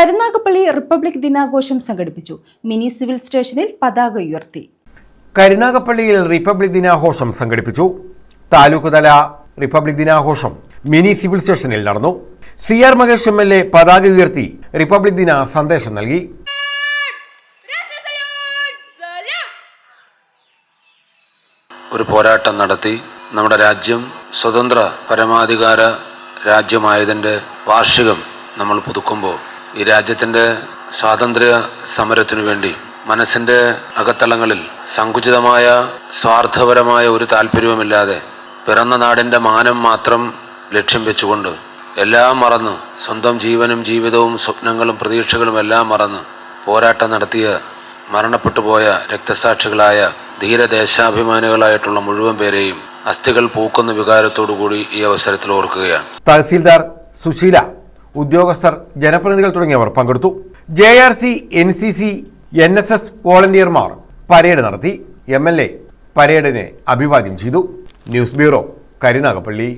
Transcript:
Karunagappally republic ദിനാഘോഷം സംഘടിപ്പിച്ചു. Mini civil സ്റ്റേഷനിൽ പതാക ഉയർത്തി. കരുനാഗപ്പള്ളിയിൽ റിപ്പബ്ലിക് ദിനാഘോഷം സംഘടിപ്പിച്ചു. താലൂക്ക് തല റിപ്പബ്ലിക് ദിനാഘോഷം മിനി സിവിൽ സ്റ്റേഷനിൽ നടന്നു. CR മഹേഷ് MLA പതാക ഉയർത്തി റിപ്പബ്ലിക് ദിന സന്ദേശം നൽകി. ഒരു പോരാട്ടം നടത്തി നമ്മുടെ രാജ്യം സ്വതന്ത്ര പരമാധികാര രാജ്യമായതിൻ്റെ വാർഷികം നമ്മൾ പുതുക്കുമ്പോൾ ഈ രാജ്യത്തിൻ്റെ സ്വാതന്ത്ര്യ സമരത്തിനു വേണ്ടി മനസ്സിൻ്റെ അകത്തളങ്ങളിൽ സങ്കുചിതമായ സ്വാർത്ഥപരമായ ഒരു താല്പര്യവുമില്ലാതെ പിറന്ന നാടിൻ്റെ മാനം മാത്രം ലക്ഷ്യം വെച്ചുകൊണ്ട് എല്ലാം മറന്ന് സ്വന്തം ജീവനും ജീവിതവും സ്വപ്നങ്ങളും പ്രതീക്ഷകളും എല്ലാം മറന്ന് പോരാട്ടം നടത്തിയ മരണപ്പെട്ടുപോയ രക്തസാക്ഷികളായ ധീരദേശാഭിമാനികളായിട്ടുള്ള മുഴുവൻ പേരെയും അസ്ഥികൾ പൂക്കുന്ന വികാരത്തോടുകൂടി ഈ അവസരത്തിൽ ഓർക്കുകയാണ്. തഹസീൽദാർ സുശീല, ഉദ്യോഗസ്ഥർ, ജനപ്രതിനിധികൾ തുടങ്ങിയവർ പങ്കെടുത്തു. JRC, NCC, NSS വോളണ്ടിയർമാർ പരേഡ് നടത്തി. MLA പരേഡിനെ അഭിവാദ്യം ചെയ്തു. News bureau, Karunagappally.